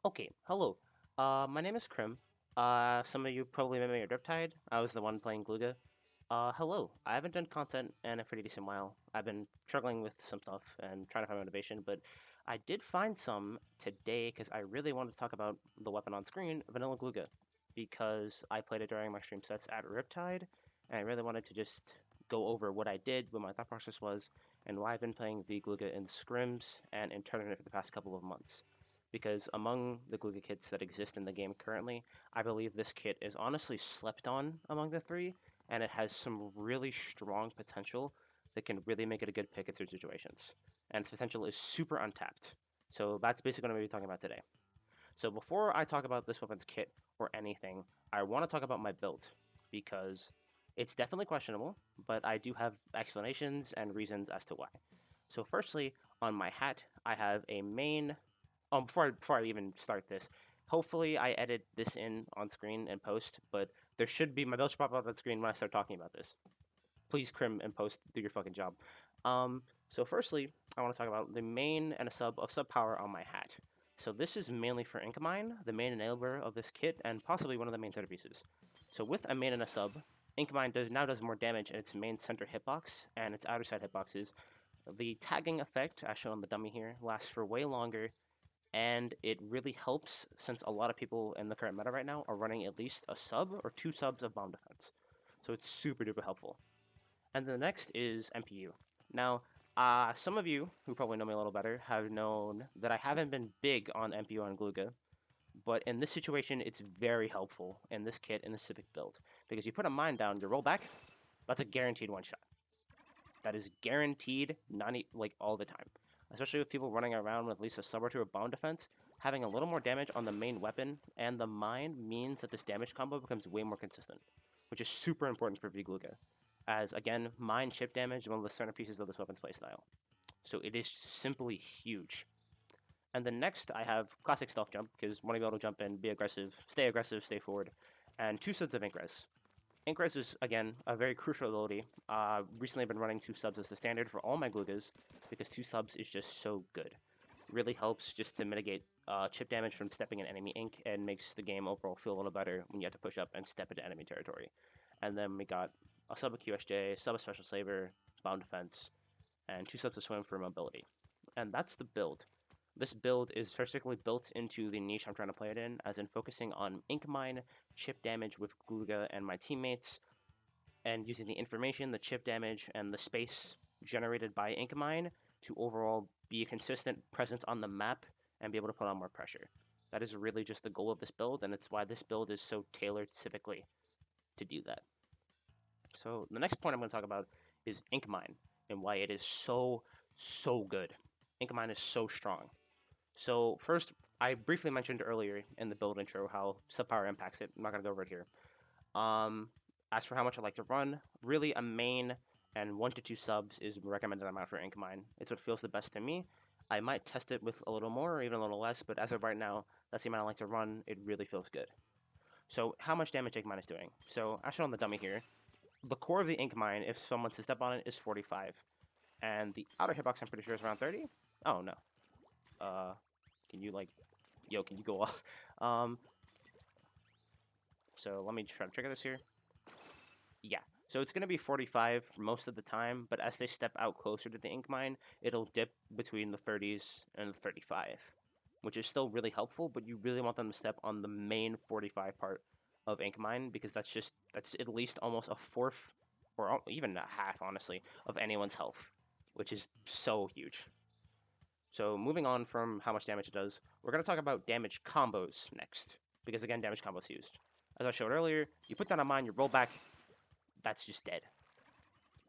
Okay, hello. My name is Krim. Some of you probably remember me at Riptide. I was the one playing Glooga. Hello. I haven't done content in a pretty decent while. I've been struggling with some stuff and trying to find motivation, but I did find some today because I really wanted to talk about the weapon on screen, Vanilla Glooga, because I played it during my stream sets at Riptide, and I really wanted to just go over what I did, what my thought process was, and why I've been playing VGlooga in scrims and in tournament for the past couple of months because among the Glooga kits that exist in the game currently, I believe this kit is honestly slept on among the three, and it has some really strong potential that can really make it a good pick in certain situations. And its potential is super untapped. So that's basically what I'm going to be talking about today. So before I talk about this weapon's kit or anything, I want to talk about my build because it's definitely questionable, but I do have explanations and reasons as to why. So firstly, on my hat, I have a main before I even start this, hopefully I edit this in on screen and post, but there should be my build should pop up on screen when I start talking about this. Please crim and post, do your fucking job. So firstly, I want to talk about the main and a sub of sub power on my hat. So this is mainly for Inkmine, the main enabler of this kit, and possibly one of the main centerpieces. So with a main and a sub, Inkmine does more damage in its main center hitbox and its outer side hitboxes. The tagging effect, as shown on the dummy here, lasts for way longer and it really helps since a lot of people in the current meta right now are running at least a sub or two subs of bomb defense. So it's super duper helpful. And the next is MPU. Now, some of you who probably know me a little better have known that I haven't been big on MPU on Glooga, but in this situation, it's very helpful in this kit, in this specific build. Because you put a mine down, you roll back, that's a guaranteed one shot. That is guaranteed, like all the time. Especially with people running around with at least a sub or two of bomb defense, having a little more damage on the main weapon and the mine means that this damage combo becomes way more consistent, which is super important for VGlooga. As again, mine chip damage is one of the centerpieces of this weapon's playstyle. So it is simply huge. And then next, I have classic stealth jump because want to be able to jump in, be aggressive, stay forward, and two sets of ink res. Ink res is, again, a very crucial ability. Recently, I've been running two subs as the standard for all my Gloogas because two subs is just so good. Really helps just to mitigate chip damage from stepping in enemy ink and makes the game overall feel a little better when you have to push up and step into enemy territory. And then we got a sub of QSJ, sub of Special Saber, Bound Defense, and two subs of Swim for mobility. And that's the build. This build is particularly built into the niche I'm trying to play it in, as in focusing on Inkmine, chip damage with Glooga and my teammates, and using the information, the chip damage, and the space generated by Inkmine to overall be a consistent presence on the map and be able to put on more pressure. That is really just the goal of this build, and it's why this build is so tailored specifically to do that. So the next point I'm going to talk about is Inkmine and why it is so good. Inkmine is so strong. So first, I briefly mentioned earlier in the build intro how subpower impacts it. I'm not going to go over it here. Um, as for how much I like to run, really a main and 1 to 2 subs is recommended amount for Inkmine. It's what feels the best to me. I might test it with a little more or even a little less, but as of right now, that's the amount I like to run. It really feels good. So how much damage Inkmine is doing? So as shown on the dummy here, the core of the Inkmine, if someone to step on it, is 45. And the outer hitbox, I'm pretty sure, is around 30? Oh, no. Uh, can you, like... Yo, can you go off? Um, so let me try to trigger this here. Yeah. So it's going to be 45 most of the time, but as they step out closer to the ink mine, it'll dip between the 30s and the 35, which is still really helpful, but you really want them to step on the main 45 part of ink mine because that's at least almost a fourth or even a half, honestly, of anyone's health, which is so huge. So moving on from how much damage it does, we're going to talk about damage combos next, because again, damage combos used. As I showed earlier, you put down a mine, you roll back, that's just dead.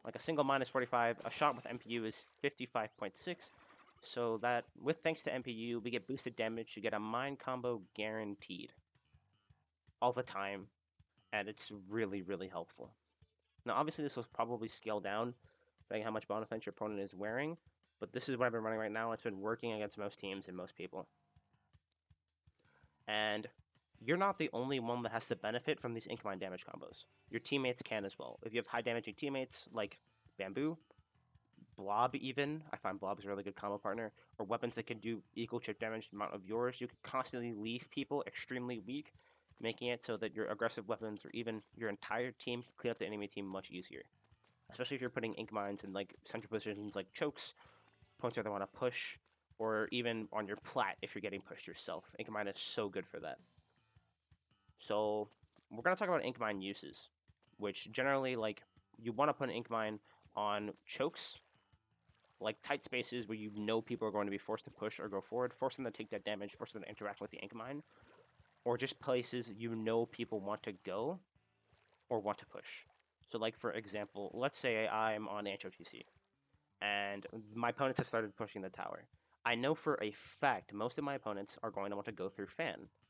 Like a single mine is 45, a shot with MPU is 55.6, so that, with thanks to MPU, we get boosted damage, you get a mine combo guaranteed. All the time, and it's really helpful. Now obviously this will probably scale down, depending on how much bone defense your opponent is wearing, but this is what I've been running right now, it's been working against most teams and most people. And you're not the only one that has to benefit from these Inkmine damage combos. Your teammates can as well. If you have high damaging teammates like Bamboo, blob even. I find blob is a really good combo partner. Or weapons that can do equal chip damage to the amount of yours. You can constantly leave people extremely weak, making it so that your aggressive weapons or even your entire team can clean up the enemy team much easier. Especially if you're putting ink mines in like central positions like chokes, points where they want to push, or even on your plat if you're getting pushed yourself. Ink mine is so good for that. So we're gonna talk about ink mine uses, which generally like you want to put an ink mine on chokes, like tight spaces where you know people are going to be forced to push or go forward, force them to take that damage, force them to interact with the ink mine, or just places you know people want to go or want to push. So like for example, let's say I'm on HOTC and my opponents have started pushing the tower. I know for a fact most of my opponents are going to want to go through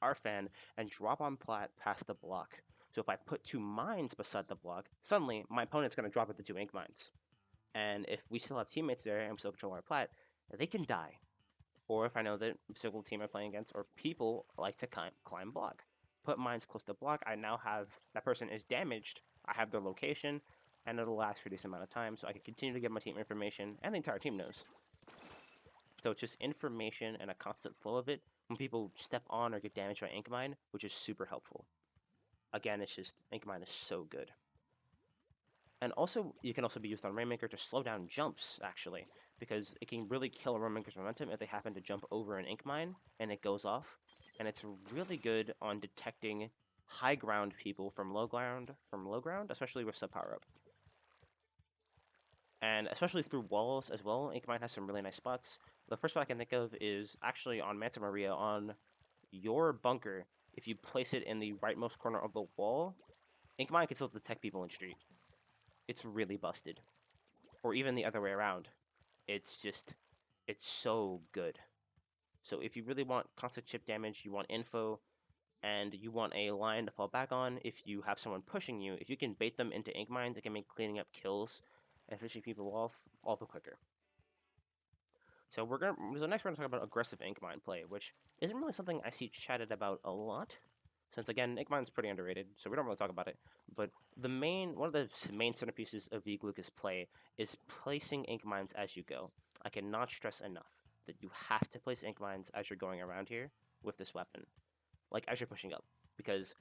our fan, and drop on plat past the block. So if I put 2 mines beside the block, suddenly my opponent's going to drop it to 2 ink mines. And if we still have teammates there and we still control our plat, they can die. Or if I know that a single team I'm playing against, or people like to climb block. Put mines close to block, I now have that person is damaged, I have their location, and it'll last for a decent amount of time, so I can continue to give my team information, and the entire team knows. So it's just information and a constant flow of it when people step on or get damaged by Inkmine, which is super helpful. Again, it's just, Inkmine is so good. And also, you can also be used on Rainmaker to slow down jumps, actually, because it can really kill a Rainmaker's momentum if they happen to jump over an Inkmine and it goes off. And it's really good on detecting high ground people from low ground, especially with sub power up. And especially through walls as well, Inkmine has some really nice spots. The first spot I can think of is actually on Mansa Maria on your bunker. If you place it in the rightmost corner of the wall, Inkmine can still detect people in street. It's really busted. Or even the other way around. It's so good. So if you really want constant chip damage, you want info, and you want a line to fall back on, if you have someone pushing you, if you can bait them into ink mines, it can make cleaning up kills and finishing people off all the quicker. So next we're gonna talk about aggressive ink mine play, which isn't really something I see chatted about a lot. Since again, ink mine's pretty underrated, so we don't really talk about it. But one of the main centerpieces of VGlooga's play is placing ink mines as you go. I cannot stress enough that you have to place ink mines as you're going around here with this weapon, like as you're pushing up, because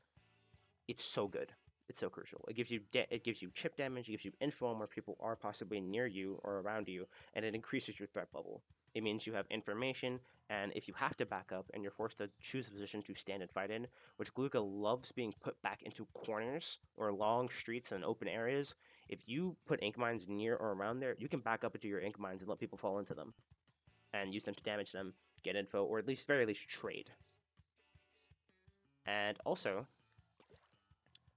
it's so good. It's so crucial. It gives you chip damage, it gives you info on where people are possibly near you or around you, and it increases your threat bubble. It means you have information, and if you have to back up and you're forced to choose a position to stand and fight in, which Glooga loves being put back into corners or long streets and open areas, if you put ink mines near or around there, you can back up into your ink mines and let people fall into them and use them to damage them, get info, or at least very least trade. And also,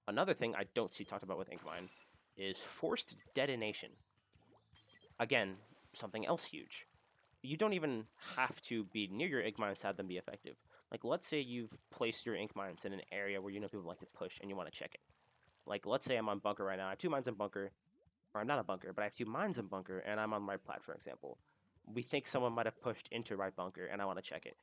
another thing I don't see talked about with Inkmine is forced detonation. Again, something else huge. You don't even have to be near your ink mines to have them be effective. Like, let's say you've placed your ink mines in an area where you know people like to push and you want to check it. Like, let's say I'm on bunker right now. I have 2 mines in bunker, or I'm not a bunker, but I have 2 mines in bunker and I'm on right plat, for example. We think someone might have pushed into right bunker and I want to check it.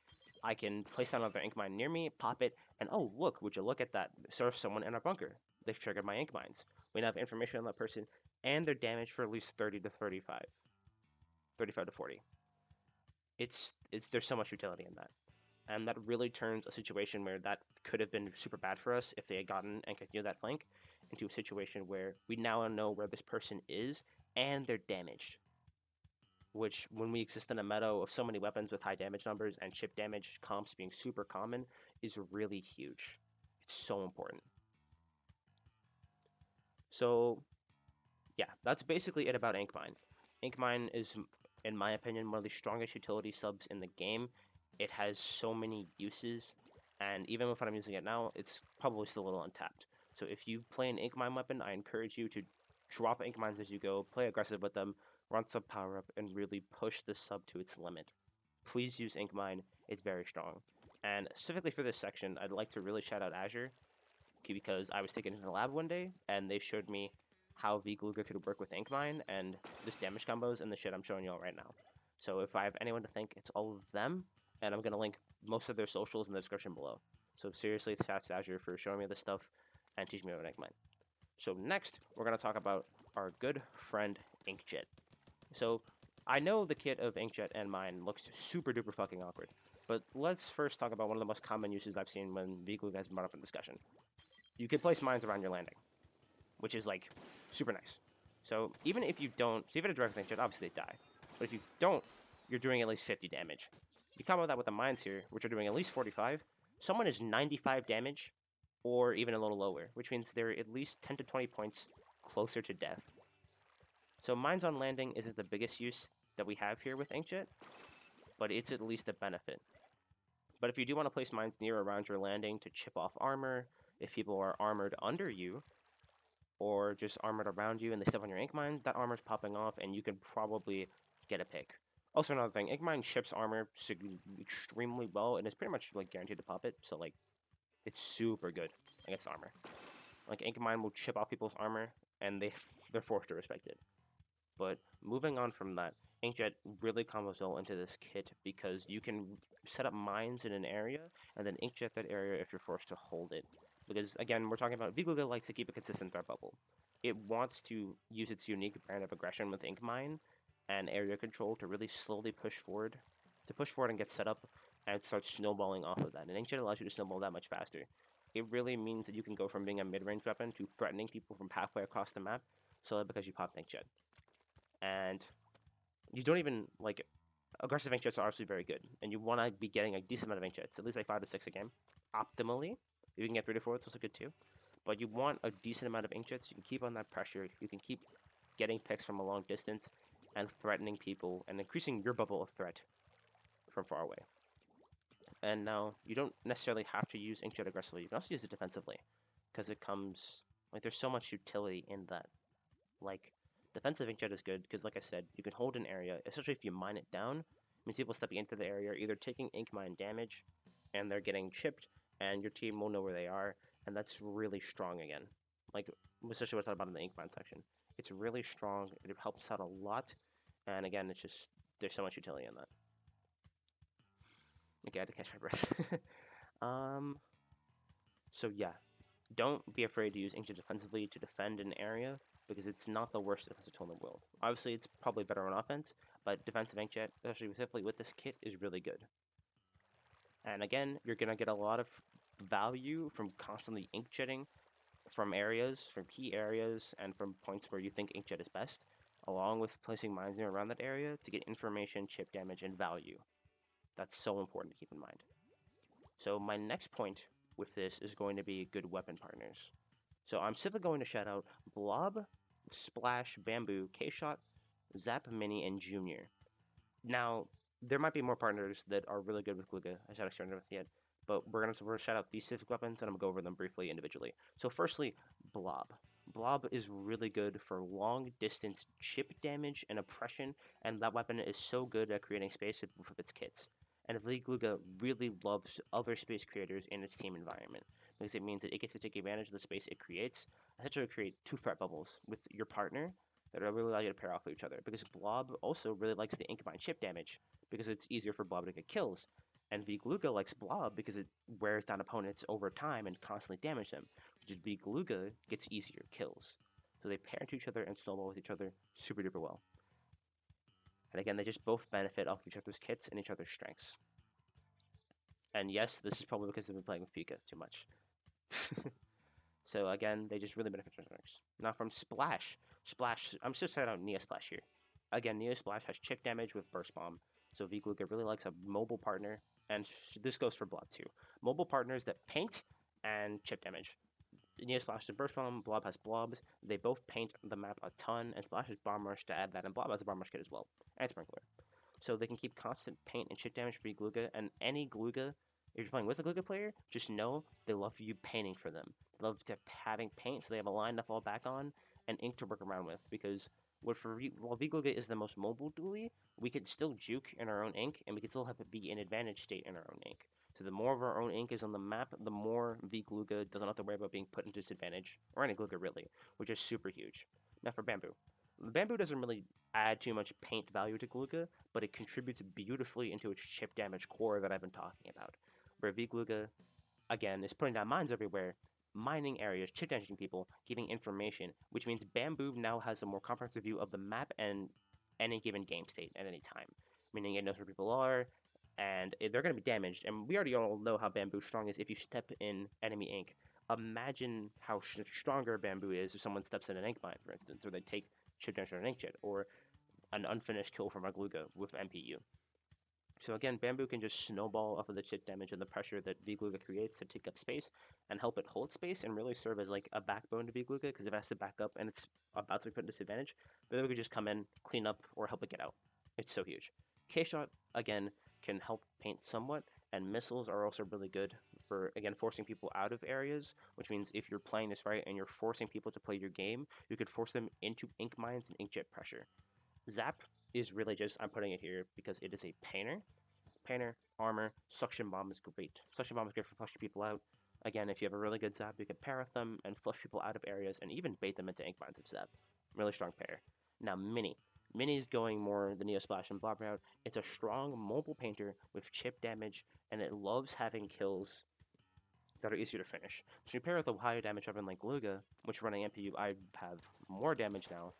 I can place down another ink mine near me, pop it, and oh, look, would you look at that? There's someone in our bunker. They've triggered my ink mines. We now have information on that person and their damage for at least 30 to 35. 35 to 40. There's so much utility in that. And that really turns a situation where that could have been super bad for us if they had gotten and continued that flank into a situation where we now know where this person is and they're damaged. Which, when we exist in a meta of so many weapons with high damage numbers and chip damage comps being super common, is really huge. It's so important. So, yeah, that's basically it about Inkmine. Inkmine is, in my opinion, one of the strongest utility subs in the game. It has so many uses, and even if I'm using it now, it's probably still a little untapped. So if you play an Inkmine weapon, I encourage you to drop Inkmines as you go, play aggressive with them, run sub power up, and really push the sub to its limit. Please use Inkmine, it's very strong. And specifically for this section, I'd like to really shout out Azure, because I was taken into the lab one day, and they showed me how VGlooga could work with Inkmine and just damage combos and the shit I'm showing you all right now. So if I have anyone to thank, it's all of them, and I'm going to link most of their socials in the description below. So seriously, thanks to Azure for showing me this stuff and teaching me about Inkmine. So next, we're going to talk about our good friend Inkjet. So I know the kit of Inkjet and mine looks super duper fucking awkward, but let's first talk about one of the most common uses I've seen when VGlooga has been brought up in discussion. You can place mines around your landing, which is like super nice. So even if you don't, so even a direct Inkjet, obviously they die, but if you don't, you're doing at least 50 damage. You combo that with the mines here, which are doing at least 45. Someone is 95 damage, or even a little lower, which means they're at least 10 to 20 points closer to death. So mines on landing isn't the biggest use that we have here with Inkjet, but it's at least a benefit. But if you do want to place mines near or around your landing to chip off armor, if people are armored under you, or just armored around you and they step on your ink mine, that armor's popping off and you can probably get a pick. Also another thing, ink mine chips armor extremely well and it's pretty much like guaranteed to pop it, so like it's super good against armor. Like ink mine will chip off people's armor and they're forced to respect it. But moving on from that, Inkjet really combos well into this kit because you can set up mines in an area and then Inkjet that area if you're forced to hold it. Because again, we're talking about VGlooga likes to keep a consistent threat bubble. It wants to use its unique brand of aggression with Inkmine and area control to really slowly push forward, and get set up and start snowballing off of that. And Inkjet allows you to snowball that much faster. It really means that you can go from being a mid-range weapon to threatening people from halfway across the map solely because you popped Inkjet. And you don't even like aggressive inkjets are obviously very good, and you want to be getting a decent amount of inkjets, at least like 5 to 6 a game. Optimally, if you can get 3 to 4, it's also good too. But you want a decent amount of inkjets. You can keep on that pressure. You can keep getting picks from a long distance and threatening people and increasing your bubble of threat from far away. And now you don't necessarily have to use inkjet aggressively. You can also use it defensively because it comes like there's so much utility in that. Like, defensive inkjet is good because, like I said, you can hold an area, especially if you mine it down. It means people stepping into the area are either taking ink mine damage and they're getting chipped, and your team will know where they are, and that's really strong again. Like, especially what's about in the ink mine section. It's really strong, it helps out a lot, and again, it's just, there's so much utility in that. Okay, I had to catch my breath. So yeah, don't be afraid to use inkjet defensively to defend an area because it's not the worst defensive tool in the world. Obviously, it's probably better on offense, but defensive inkjet, especially specifically with this kit, is really good. And again, you're gonna get a lot of value from constantly inkjetting from areas, from key areas, and from points where you think inkjet is best, along with placing mines near around that area to get information, chip damage, and value. That's so important to keep in mind. So my next point with this is going to be good weapon partners. So I'm simply going to shout out Blob, Splash, Bamboo, K-Shot, Zap Mini, and Junior. Now, there might be more partners that are really good with Glooga. I haven't experimented with yet, but we're going to shout out these specific weapons, and I'm going to go over them briefly individually. So firstly, Blob. Blob is really good for long distance chip damage and oppression, and that weapon is so good at creating space with its kits. And VGlooga really loves other space creators in its team environment because it means that it gets to take advantage of the space it creates, essentially create 2 threat bubbles with your partner that really allow you to pair off with each other. Because Blob also really likes the Inkmine chip damage because it's easier for Blob to get kills. And VGlooga likes Blob because it wears down opponents over time and constantly damage them, which is VGlooga gets easier kills. So they pair to each other and snowball with each other super duper well. And again, they just both benefit off each other's kits and each other's strengths. And yes, this is probably because they've been playing with Pika too much. So again, they just really benefit from strengths. Now from Splash. Splash, I'm just setting out Neosplash here. Again, Neosplash has chip damage with Burst Bomb. So VGlooga really likes a mobile partner, and this goes for Blob too. Mobile partners that paint and chip damage. Neosplash has Burst Bomb, Blob has Blobs. They both paint the map a ton, and Splash has Bomb Rush to add that, and Blob has a Bomb Rush kit as well, and Sprinkler. So they can keep constant paint and chip damage for Glooga, and any Glooga, if you're playing with a Glooga player, just know they love you painting for them. They love to having paint, so they have a line to fall back on, and ink to work around with, because while VGlooga is the most mobile dually, we could still juke in our own ink, and we could still have it be in advantage state in our own ink. So the more of our own ink is on the map, the more VGlooga doesn't have to worry about being put into disadvantage, or any Glooga really, which is super huge. Now for Bamboo. Bamboo doesn't really add too much paint value to Glooga, but it contributes beautifully into its chip damage core that I've been talking about. Where VGlooga, again, is putting down mines everywhere, mining areas, chip damaging people, giving information, which means Bamboo now has a more comprehensive view of the map and any given game state at any time, meaning it knows where people are, and they're going to be damaged. And we already all know how bamboo strong is if you step in enemy ink. Imagine how stronger bamboo is if someone steps in an ink mine, for instance, or they take chip damage on an inkjet, or an unfinished kill from a Glooga with MPU. So again, bamboo can just snowball off of the chip damage and the pressure that VGlooga creates to take up space and help it hold space and really serve as like a backbone to VGlooga, because if it has to back up and it's about to be put in disadvantage, bamboo could just come in, clean up, or help it get out. It's so huge. K-Shot, again, can help paint somewhat, and missiles are also really good for, again, forcing people out of areas, which means if you're playing this right and you're forcing people to play your game, you could force them into ink mines and inkjet pressure. Zap is really just, I'm putting it here because it is a painter. Painter, armor, suction bomb is great. Suction bomb is great for flushing people out. Again, if you have a really good zap, you can pair with them and flush people out of areas and even bait them into ink mines of zap. Really strong pair. Now, Mini. Mini is going more the Neosplash and Blob route. It's a strong mobile painter with chip damage, and it loves having kills that are easier to finish. So you pair with a higher damage weapon like Glooga, which running MPU, I have more damage now.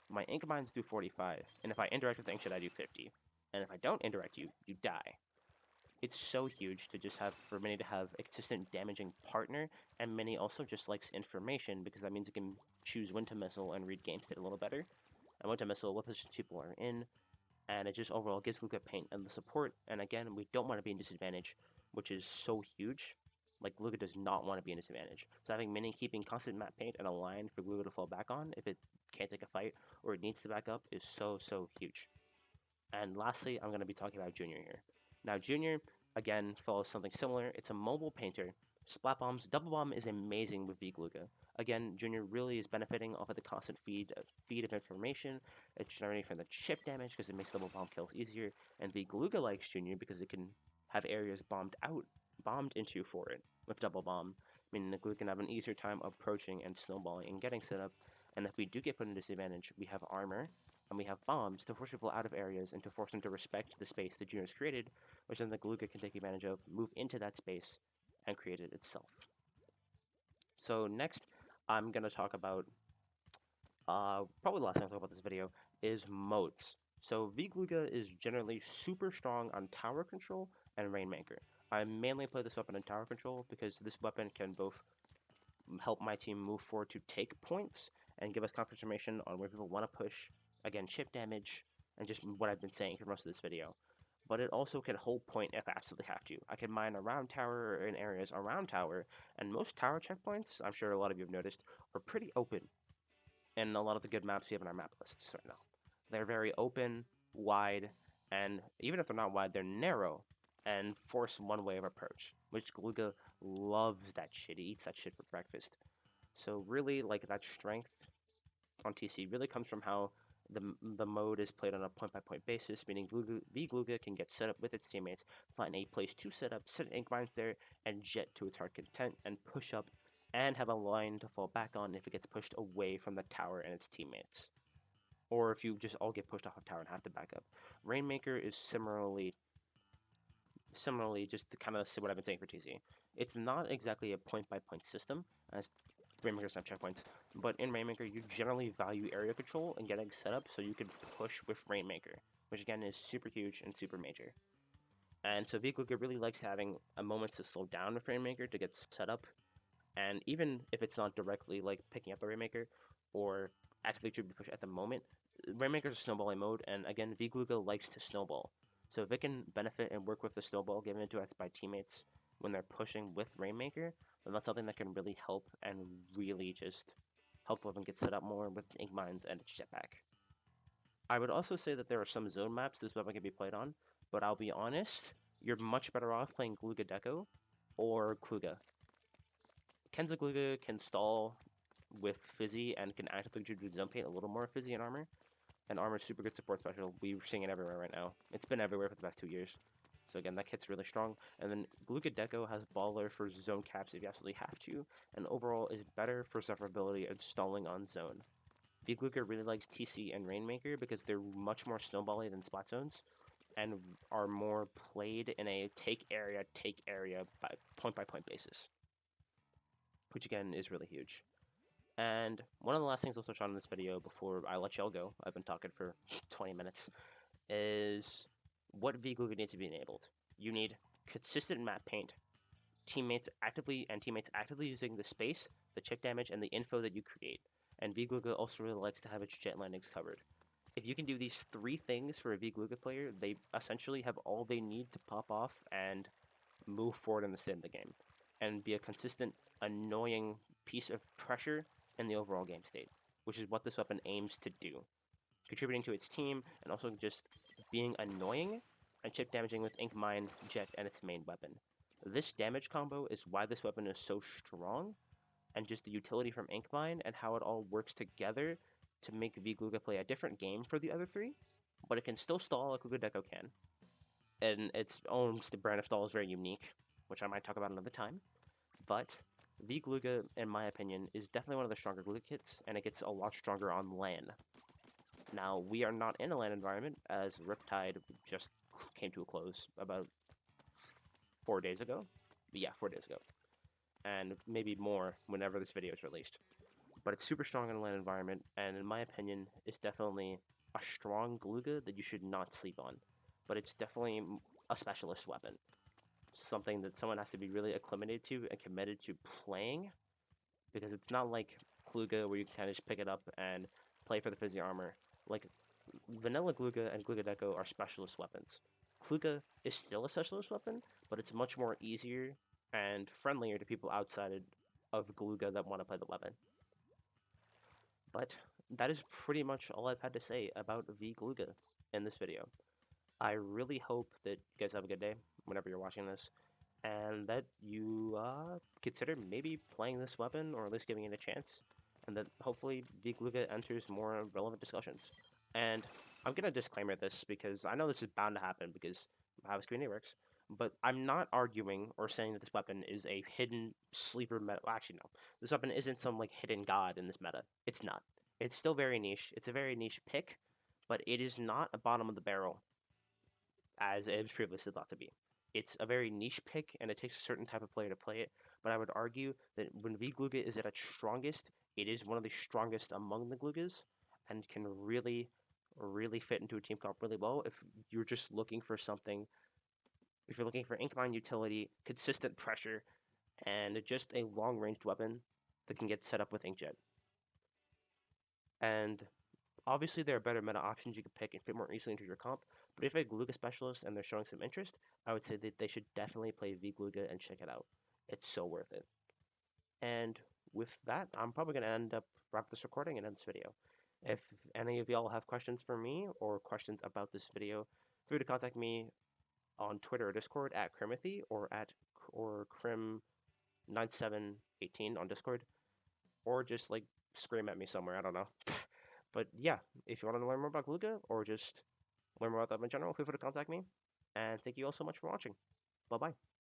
My ink mines do 45, and if I indirect with Inkjet, I do 50. And if I don't indirect you, you die. It's so huge to just have, for Mini to have a consistent damaging partner, and Mini also just likes information because that means it can choose when to missile and read game state a little better. And when to missile, what positions people are in, and it just overall gives Glooga paint and the support. And again, we don't want to be in disadvantage, which is so huge. Like, Glooga does not want to be in disadvantage. So having Mini keeping constant map paint and a line for Glooga to fall back on if it can't take a fight or it needs to back up is so, so huge. And lastly, I'm going to be talking about Junior here. Now, Junior, again, follows something similar. It's a mobile painter. Splat bombs, double bomb is amazing with VGlooga. Again, Junior really is benefiting off of the constant feed of information. It's generating from the chip damage because it makes double bomb kills easier. And VGlooga likes Junior because it can have areas bombed into for it with double bomb, meaning the Glooga can have an easier time approaching and snowballing and getting set up. And if we do get put in disadvantage, we have armor, and we have bombs to force people out of areas and to force them to respect the space the Junior's created, which then the Glooga can take advantage of, move into that space, and create it itself. So next, I'm going to talk about, probably the last thing I'll talk about this video, is modes. So VGlooga is generally super strong on tower control and Rainmaker. I mainly play this weapon in tower control because this weapon can both help my team move forward to take points and give us confirmation on where people want to push. Again, chip damage, and just what I've been saying for most of this video. But it also can hold point if I absolutely have to. I can mine around tower or in areas around tower, and most tower checkpoints, I'm sure a lot of you have noticed, are pretty open in a lot of the good maps we have in our map lists right now. They're very open, wide, and even if they're not wide, they're narrow and force one way of approach, which Glooga loves that shit. He eats that shit for breakfast. So really, like, that strength on TC really comes from how the mode is played on a point-by-point basis, meaning VGlooga can get set up with its teammates, find a place to set up, set ink mines there, and jet to its heart content, and push up, and have a line to fall back on if it gets pushed away from the tower and its teammates. Or if you just all get pushed off a tower and have to back up. Rainmaker is similarly just to kind of what I've been saying for TC. It's not exactly a point-by-point system, as Rainmaker's have checkpoints, but in Rainmaker, you generally value area control and getting set up so you can push with Rainmaker, which again is super huge and super major. And so VGlooga really likes having a moment to slow down with Rainmaker to get set up, and even if it's not directly like picking up the Rainmaker or actively to be pushed at the moment, Rainmaker's a snowballing mode, and again, VGlooga likes to snowball. So if it can benefit and work with the snowball given it to us by teammates when they're pushing with Rainmaker, then that's something that can really help and really just help the weapon get set up more with ink mines and its jetpack. I would also say that there are some zone maps this weapon can be played on, but I'll be honest, you're much better off playing Glooga Deco or Glooga. Kenza Glooga can stall with Fizzy and can actively do zone paint a little more Fizzy and armor. And armor is super good support special. We're seeing it everywhere right now. It's been everywhere for the past 2 years. So again, that kit's really strong. And then Glooga Deco has Baller for zone caps if you absolutely have to, and overall is better for sufferability and stalling on zone. VGlooga really likes TC and Rainmaker because they're much more snowbally than Splat Zones, and are more played in a take area by point basis, which again is really huge. And one of the last things I'll touch on in this video before I let y'all go, I've been talking for 20 minutes, is what VGlooga needs to be enabled. You need consistent map paint, teammates actively using the space, the check damage, and the info that you create. And VGlooga also really likes to have its jet landings covered. If you can do these three things for a VGlooga player, they essentially have all they need to pop off and move forward in the state of the game, and be a consistent, annoying piece of pressure in the overall game state, which is what this weapon aims to do, contributing to its team and also just being annoying and chip damaging with Inkmine, Jet, and its main weapon. This damage combo is why this weapon is so strong, and just the utility from Inkmine and how it all works together to make VGlooga play a different game for the other three, but it can still stall like Glooga can. And its own brand of stall is very unique, which I might talk about another time. But VGlooga, in my opinion, is definitely one of the stronger Glooga kits, and it gets a lot stronger on LAN. Now, we are not in a LAN environment, as Riptide just came to a close about 4 days ago. Yeah, 4 days ago. And maybe more whenever this video is released. But it's super strong in a LAN environment, and in my opinion, it's definitely a strong Glooga that you should not sleep on. But it's definitely a specialist weapon. Something that someone has to be really acclimated to and committed to playing, because it's not like Glooga where you can kind of just pick it up and play for the fizzy armor. Like, vanilla Glooga and Glooga Deco are specialist weapons. Glooga is still a specialist weapon, but it's much more easier and friendlier to people outside of Glooga that want to play the weapon. But that is pretty much all I've had to say about VGlooga in this video. I really hope that you guys have a good day whenever you're watching this, and that you consider maybe playing this weapon or at least giving it a chance, and that hopefully VGlooga enters more relevant discussions. And I'm gonna disclaimer this because I know this is bound to happen because of how this community works, but I'm not arguing or saying that this weapon is a hidden sleeper meta. Well, actually, no. This weapon isn't some like hidden god in this meta. It's not. It's still very niche. It's a very niche pick, but it is not a bottom of the barrel as it was previously thought to be. It's a very niche pick, and it takes a certain type of player to play it. But I would argue that when VGlooga is at its strongest, it is one of the strongest among the Gloogas, and can really, really fit into a team comp really well. If you're just looking for something, if you're looking for Inkmine utility, consistent pressure, and just a long-ranged weapon that can get set up with Inkjet. And obviously, there are better meta options you can pick and fit more easily into your comp, but if you're a Glooga specialist and they're showing some interest, I would say that they should definitely play VGlooga and check it out. It's so worth it. And with that, I'm probably going to end up wrap this recording and end this video. If any of y'all have questions for me or questions about this video, feel free to contact me on Twitter or Discord at Crimathy or Crim9718 on Discord, or just like scream at me somewhere. I don't know. But yeah, if you want to learn more about Glooga or just learn more about them in general, feel free to contact me. And thank you all so much for watching. Bye bye.